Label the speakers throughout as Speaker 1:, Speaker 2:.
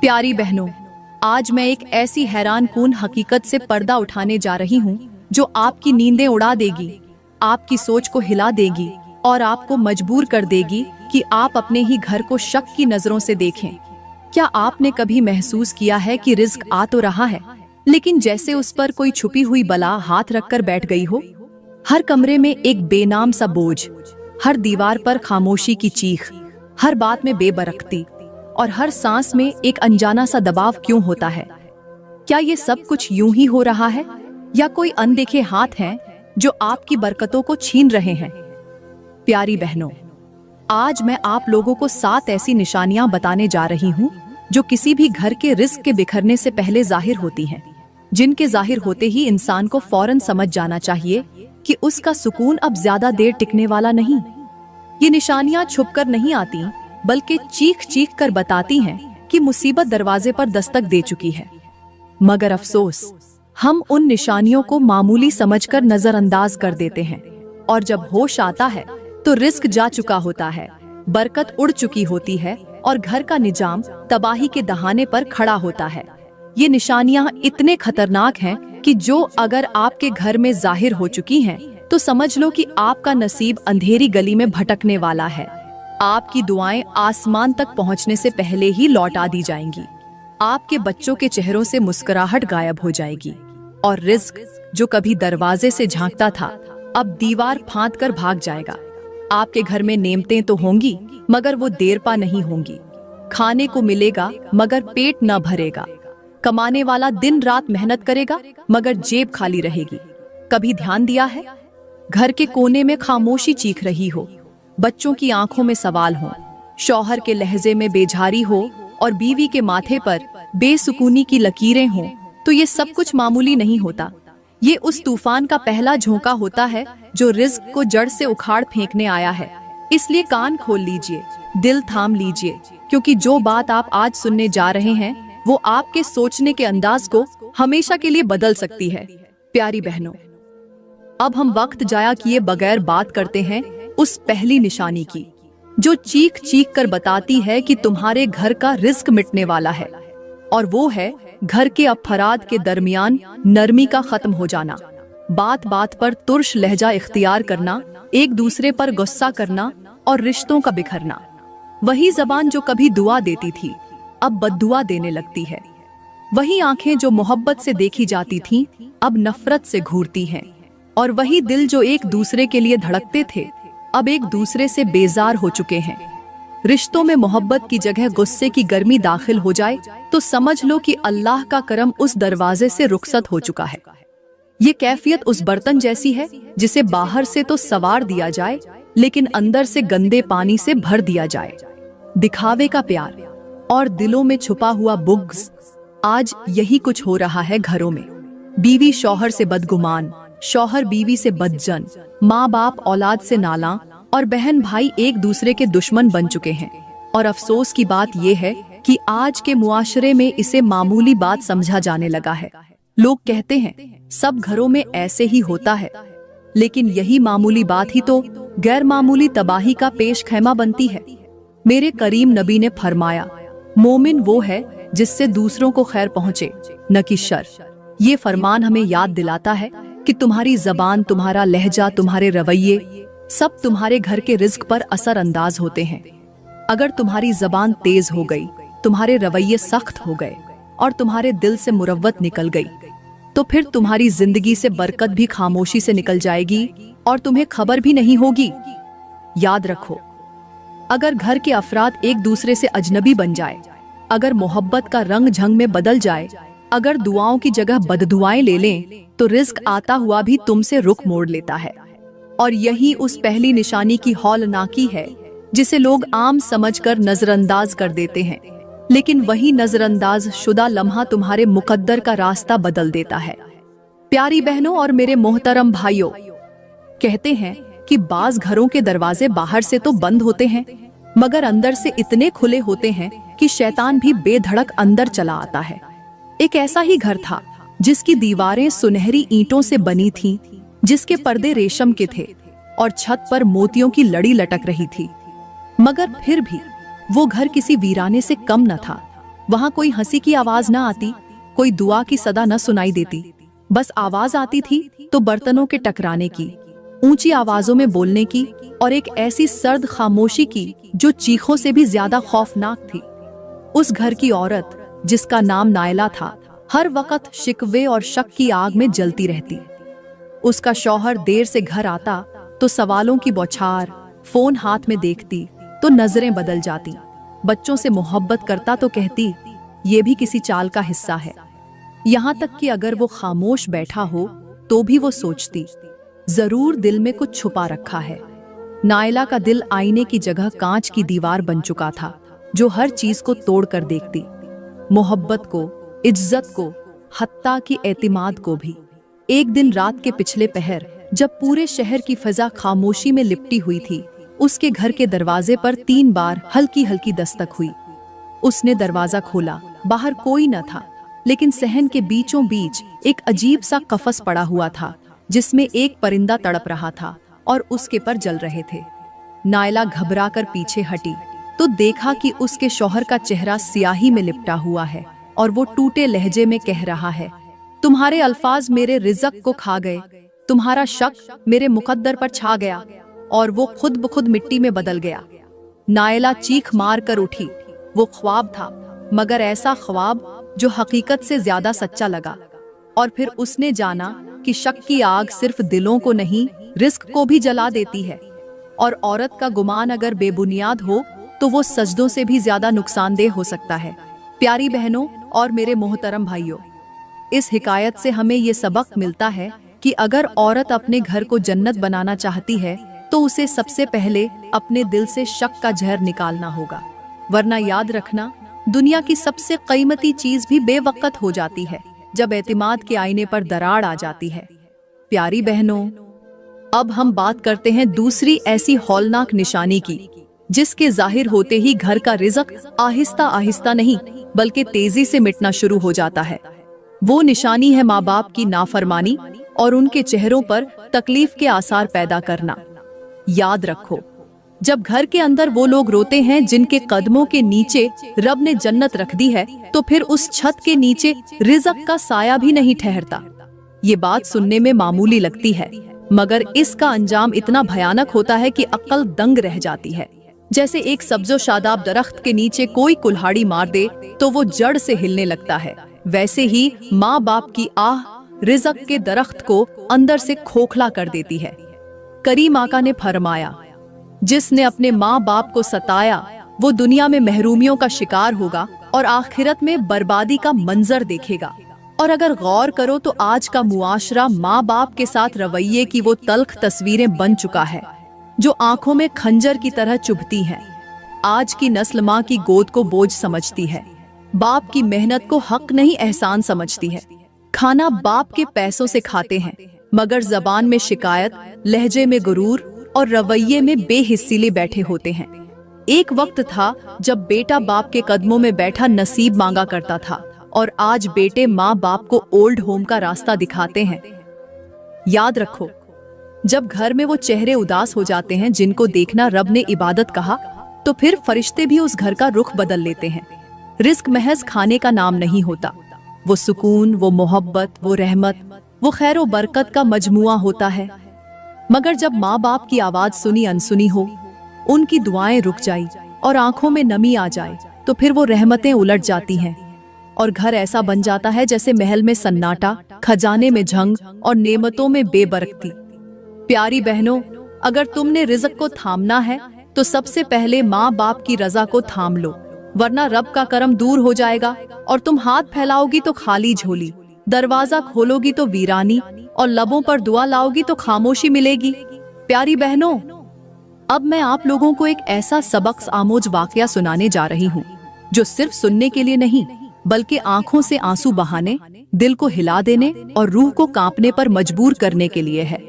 Speaker 1: प्यारी बहनों, आज मैं एक ऐसी हैरानकुन हकीकत से पर्दा उठाने जा रही हूँ जो आपकी नींदें उड़ा देगी, आपकी सोच को हिला देगी और आपको मजबूर कर देगी कि आप अपने ही घर को शक की नजरों से देखें। क्या आपने कभी महसूस किया है कि रिस्क आ तो रहा है, लेकिन जैसे उस पर कोई छुपी हुई बला हाथ रखकर बैठ गई हो? हर कमरे में एक बेनाम सा बोझ, हर दीवार पर खामोशी की चीख, हर बात में बेबरकती और हर सांस में एक अनजाना सा दबाव क्यों होता है? क्या ये सब कुछ यूं ही हो रहा है या कोई अनदेखे हाथ हैं जो आपकी बरकतों को छीन रहे हैं? प्यारी बहनों, आज मैं आप लोगों को 7 ऐसी निशानियां बताने जा रही हूं जो किसी भी घर के रिस्क के बिखरने से पहले जाहिर होती हैं, जिनके जाहिर होते ही इंसान को फौरन समझ जाना चाहिए कि उसका सुकून अब ज्यादा देर टिकने वाला नहीं। ये निशानियां छुपकर नहीं आती, बल्कि चीख चीख कर बताती हैं कि मुसीबत दरवाजे पर दस्तक दे चुकी है। मगर अफसोस, हम उन निशानियों को मामूली समझकर नजरअंदाज कर देते हैं और जब होश आता है तो रिस्क जा चुका होता है, बरकत उड़ चुकी होती है और घर का निजाम तबाही के दहाने पर खड़ा होता है। ये निशानियां इतने खतरनाक हैं कि जो अगर आपके घर में जाहिर हो चुकी हैं तो समझ लो कि आपका नसीब अंधेरी गली में भटकने वाला है। आपकी दुआएं आसमान तक पहुंचने से पहले ही लौटा दी जाएंगी। आपके बच्चों के चेहरों से मुस्कुराहट गायब हो जाएगी और रिस्क जो कभी दरवाजे से झांकता था अब दीवार फांद कर भाग जाएगा। आपके घर में नेमतें तो होंगी मगर वो देरपा नहीं होंगी। खाने को मिलेगा मगर पेट न भरेगा। कमाने वाला दिन रात मेहनत करेगा मगर जेब खाली रहेगी। कभी ध्यान दिया है? घर के कोने में खामोशी चीख रही हो, बच्चों की आंखों में सवाल हो, शौहर के लहजे में बेजारी हो और बीवी के माथे पर बेसुकूनी की लकीरें हों, तो ये सब कुछ मामूली नहीं होता। ये उस तूफान का पहला झोंका होता है जो रिस्क को जड़ से उखाड़ फेंकने आया है। इसलिए कान खोल लीजिए, दिल थाम लीजिए, क्योंकि जो बात आप आज सुनने जा रहे हैं वो आपके सोचने के अंदाज को हमेशा के लिए बदल सकती है। प्यारी बहनों, अब हम वक्त जाया किए बगैर बात करते हैं उस पहली निशानी की, जो चीख चीख कर बताती है कि तुम्हारे घर का रिस्क मिटने वाला है। और वो है घर के अफराद के दरमियान नरमी का खत्म हो जाना, बात बात पर तुर्श लहजा इख्तियार करना, एक दूसरे पर गुस्सा करना और रिश्तों का बिखरना। वही जबान जो कभी दुआ देती थी अब बद्दुआ देने लगती है। वही आंखें जो मोहब्बत से देखी जाती थीं अब नफरत से घूरती हैं। और वही दिल जो एक दूसरे के लिए धड़कते थे अब एक दूसरे से बेजार हो चुके हैं। रिश्तों में मोहब्बत की जगह गुस्से की गर्मी दाखिल हो जाए तो समझ लो कि अल्लाह का करम उस दरवाजे से रुखसत हो चुका है। ये कैफियत उस बर्तन जैसी है जिसे बाहर से तो सवार दिया जाए लेकिन अंदर से गंदे पानी से भर दिया जाए। दिखावे का प्यार और दिलों में छुपा हुआ बुग़्ज़। आज यही कुछ हो रहा है घरों में। बीवी शौहर से बदगुमान, शौहर बीवी से बदजन, माँ बाप औलाद से नालां और बहन भाई एक दूसरे के दुश्मन बन चुके हैं। और अफसोस की बात यह है कि आज के मुआशरे में इसे मामूली बात समझा जाने लगा है। लोग कहते हैं सब घरों में ऐसे ही होता है, लेकिन यही मामूली बात ही तो गैर मामूली तबाही का पेश खैमा बनती है। मेरे करीम नबी ने फरमाया, मोमिन वो है जिससे दूसरों को खैर पहुँचे न कि शर। ये फरमान हमें याद दिलाता है कि तुम्हारी जबान, तुम्हारा लहजा, तुम्हारे रवैये सब तुम्हारे घर के रिस्क पर असर अंदाज होते हैं। अगर तुम्हारी जबान तेज हो गई, तुम्हारे रवैये सख्त हो गए और तुम्हारे दिल से मुरव्वत निकल गई तो फिर तुम्हारी जिंदगी से बरकत भी खामोशी से निकल जाएगी और तुम्हें खबर भी नहीं होगी। याद रखो, अगर घर के अफराद एक दूसरे से अजनबी बन जाए, अगर मोहब्बत का रंग झंग में बदल जाए, अगर दुआओं की जगह बददुआएं ले लें तो रिस्क आता हुआ भी तुमसे रुख मोड़ लेता है। और यही उस पहली निशानी की हौलनाकी है जिसे लोग आम समझकर नजरअंदाज कर देते हैं, लेकिन वही नजरअंदाज शुदा लम्हा तुम्हारे मुकद्दर का रास्ता बदल देता है। प्यारी बहनों और मेरे मोहतरम भाइयों, कहते हैं कि बाज घरों के दरवाजे बाहर से तो बंद होते हैं मगर अंदर से इतने खुले होते हैं कि शैतान भी बेधड़क अंदर चला आता है। एक ऐसा ही घर था जिसकी दीवारें सुनहरी ईंटों से बनी थीं, जिसके पर्दे रेशम के थे और छत पर मोतियों की लड़ी लटक रही थी। मगर फिर भी वो घर किसी वीराने से कम न था। वहां कोई हंसी की आवाज ना आती, कोई दुआ की सदा न सुनाई देती। बस आवाज आती थी तो बर्तनों के टकराने की, ऊंची आवाजों में बोलने की, और एक ऐसी सर्द खामोशी की जो चीखों से भी ज्यादा खौफनाक थी। उस घर की औरत, जिसका नाम नायला था, हर वक्त शिकवे और शक की आग में जलती रहती। उसका शौहर देर से घर आता तो सवालों की बौछार, फोन हाथ में देखती तो नजरें बदल जाती। बच्चों से मोहब्बत करता तो कहती ये भी किसी चाल का हिस्सा है। यहाँ तक कि अगर वो खामोश बैठा हो तो भी वो सोचती जरूर दिल में कुछ छुपा रखा है। नायला का दिल आईने की जगह कांच की दीवार बन चुका था, जो हर चीज को तोड़ कर देखती, मोहब्बत को, इज्जत को, हत्ता की एतिमाद को भी। एक दिन रात के पिछले पहर, जब पूरे शहर की फिजा खामोशी में लिपटी हुई थी, उसके घर के दरवाजे पर 3 बार हल्की हल्की दस्तक हुई। उसने दरवाजा खोला। बाहर कोई न था, लेकिन सहन के बीचों बीच एक अजीब सा कफस पड़ा हुआ था, जिसमें एक परिंदा तड़प रहा था और उसके पर जल रहे थे। नायला घबराकर पीछे हटी तो देखा कि उसके शौहर का चेहरा स्याही में लिपटा हुआ है और वो टूटे लहजे में कह रहा है, तुम्हारे अल्फाज मेरे रिज़्क को खा गए, तुम्हारा शक मेरे मुकद्दर पर छा गया और वो खुद ब खुद मिट्टी में बदल गया। नायला चीख मार कर उठी। वो ख्वाब था, मगर ऐसा ख्वाब जो हकीकत से ज्यादा सच्चा लगा। और फिर उसने जाना कि शक की आग सिर्फ दिलों को नहीं, रिस्क को भी जला देती है। और औरत का गुमान अगर बेबुनियाद हो तो वो सजदों से भी ज्यादा नुकसानदेह हो सकता है। प्यारी बहनों और मेरे मोहतरम भाइयों, इस हिकायत से हमें ये सबक मिलता है कि अगर औरत अपने घर को जन्नत बनाना चाहती है तो उसे सबसे पहले अपने दिल से शक का जहर निकालना होगा, वरना याद रखना, दुनिया की सबसे कीमती चीज भी बेवक्त हो जाती है जब एतिमाद के आईने पर दरार आ जाती है। प्यारी बहनों, अब हम बात करते हैं दूसरी ऐसी हौलनाक निशानी की, जिसके जाहिर होते ही घर का रिज़्क आहिस्ता आहिस्ता नहीं बल्कि तेजी से मिटना शुरू हो जाता है। वो निशानी है माँ बाप की नाफरमानी और उनके चेहरों पर तकलीफ के आसार पैदा करना। याद रखो, जब घर के अंदर वो लोग रोते हैं जिनके कदमों के नीचे रब ने जन्नत रख दी है, तो फिर उस छत के नीचे रिज़्क का साया भी नहीं ठहरता। ये बात सुनने में मामूली लगती है, मगर इसका अंजाम इतना भयानक होता है कि अक्ल दंग रह जाती है। जैसे एक सब्जो शादाब दरख्त के नीचे कोई कुल्हाड़ी मार दे तो वो जड़ से हिलने लगता है, वैसे ही माँ बाप की आह रिज़्क के दरख्त को अंदर से खोखला कर देती है। करीम आका ने फरमाया, जिसने अपने माँ बाप को सताया वो दुनिया में महरूमियों का शिकार होगा और आखिरत में बर्बादी का मंजर देखेगा। और अगर गौर करो तो आज का मुआशरा माँ बाप के साथ रवैये की वो तल्ख तस्वीरें बन चुका है जो आंखों में खंजर की तरह चुभती हैं। आज की नस्ल माँ की गोद को बोझ समझती है, बाप की मेहनत को हक नहीं एहसान समझती है। खाना बाप के पैसों से खाते हैं, मगर जबान में शिकायत, लहजे में गुरूर और रवैये में बेहिस्सीले बैठे होते हैं। एक वक्त था जब बेटा बाप के कदमों में बैठा नसीब मांगा करता था, और आज बेटे माँ बाप को ओल्ड होम का रास्ता दिखाते हैं। याद रखो, जब घर में वो चेहरे उदास हो जाते हैं जिनको देखना रब ने इबादत कहा, तो फिर फरिश्ते भी उस घर का रुख बदल लेते हैं। रिस्क महज खाने का नाम नहीं होता, वो सुकून, वो मोहब्बत, वो रहमत, वो खैर व बरकत का मजमुआ होता है। मगर जब माँ बाप की आवाज सुनी अनसुनी हो, उनकी दुआएं रुक जाई और आंखों में नमी आ जाए, तो फिर वो रहमतें उलट जाती हैं और घर ऐसा बन जाता है जैसे महल में सन्नाटा, खजाने में झंग और नेमतों में बेबरकती। प्यारी बहनों, अगर तुमने रिज़्क को थामना है तो सबसे पहले माँ बाप की रजा को थाम लो, वरना रब का करम दूर हो जाएगा और तुम हाथ फैलाओगी तो खाली झोली, दरवाजा खोलोगी तो वीरानी और लबों पर दुआ लाओगी तो खामोशी मिलेगी। प्यारी बहनों, अब मैं आप लोगों को एक ऐसा सबक आमोज वाकया सुनाने जा रही हूँ जो सिर्फ सुनने के लिए नहीं बल्कि आंखों से आंसू बहाने, दिल को हिला देने और रूह को कांपने पर मजबूर करने के लिए है।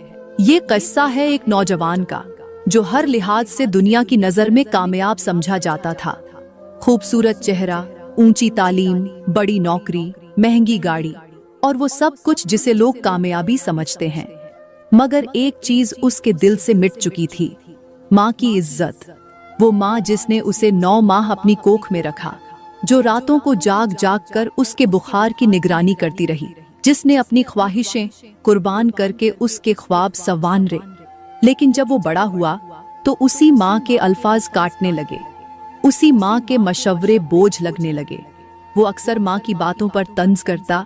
Speaker 1: ये किस्सा है एक नौजवान का जो हर लिहाज से दुनिया की नजर में कामयाब समझा जाता था। खूबसूरत चेहरा, ऊंची तालीम, बड़ी नौकरी, महंगी गाड़ी और वो सब कुछ जिसे लोग कामयाबी समझते हैं। मगर एक चीज उसके दिल से मिट चुकी थी, माँ की इज्जत। वो माँ जिसने उसे 9 माह अपनी कोख में रखा, जो रातों को जाग जाग कर उसके बुखार की निगरानी करती रही, जिसने अपनी ख्वाहिशें कुर्बान करके उसके ख्वाब संवारे। लेकिन जब वो बड़ा हुआ तो उसी माँ के अल्फाज काटने लगे, उसी माँ के मशवरे बोझ लगने लगे। वो अक्सर माँ की बातों पर तंज करता,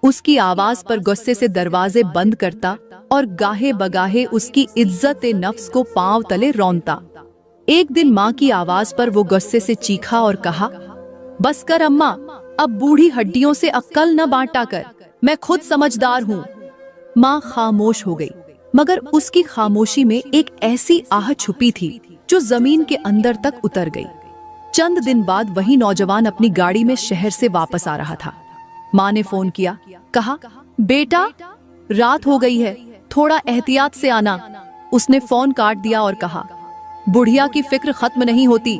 Speaker 1: उसकी आवाज पर गुस्से से दरवाजे बंद करता और गाहे बगाहे उसकी इज्जत नफ्स को पांव तले रौंदता। एक दिन माँ की आवाज पर वो गुस्से से चीखा और कहा, बस कर अम्मा, अब बूढ़ी हड्डियों से अक्ल न बांटा कर, मैं खुद समझदार हूँ। माँ खामोश हो गई, मगर उसकी खामोशी में एक ऐसी आह छुपी थी जो जमीन के अंदर तक उतर गई। चंद दिन बाद वही नौजवान अपनी गाड़ी में शहर से वापस आ रहा था। माँ ने फोन किया, कहा, बेटा रात हो गई है, थोड़ा एहतियात से आना। उसने फोन काट दिया और कहा, बुढ़िया की फिक्र खत्म नहीं होती।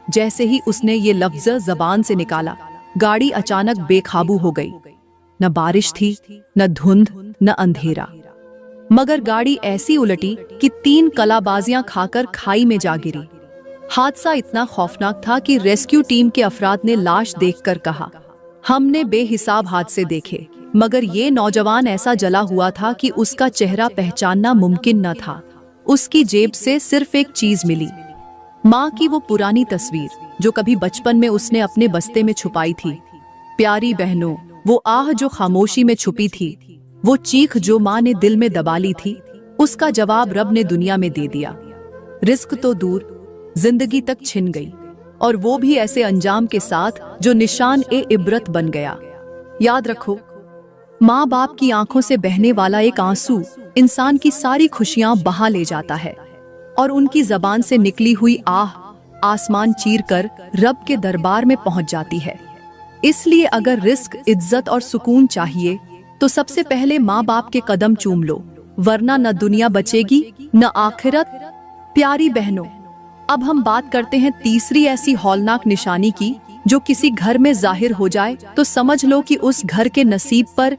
Speaker 1: जैसे ही उसने ये लफ्ज जबान से निकाला, गाड़ी अचानक बेकाबू हो गई। न बारिश थी, न धुंध, न अंधेरा, मगर गाड़ी ऐसी उलटी कि 3 कलाबाजियां खाकर खाई में जा गिरी। हादसा इतना खौफनाक था कि रेस्क्यू टीम के अफराद ने लाश देखकर कहा, हमने बेहिसाब हादसे देखे, मगर ये नौजवान ऐसा जला हुआ था कि उसका चेहरा पहचानना मुमकिन न था। उसकी जेब से सिर्फ एक चीज मिली, माँ की वो पुरानी तस्वीर जो कभी बचपन में उसने अपने बस्ते में छुपाई थी। प्यारी बहनों, वो आह जो खामोशी में छुपी थी, वो चीख जो माँ ने दिल में दबा ली थी, उसका जवाब रब ने दुनिया में दे दिया। रिस्क तो दूर, जिंदगी तक छिन गई, और वो भी ऐसे अंजाम के साथ जो निशान ए इबरत बन गया। याद रखो, माँ बाप की आंखों से बहने वाला एक आंसू इंसान की सारी खुशियां बहा ले जाता है, और उनकी जबान से निकली हुई आह आसमान चीर कर रब के दरबार में पहुंच जाती है। इसलिए अगर रिस्क, इज्जत और सुकून चाहिए तो सबसे पहले माँ बाप के कदम चूम लो, वरना न दुनिया बचेगी न आखिरत। प्यारी बहनों, अब हम बात करते हैं तीसरी ऐसी हौलनाक निशानी की जो किसी घर में जाहिर हो जाए तो समझ लो कि उस घर के नसीब पर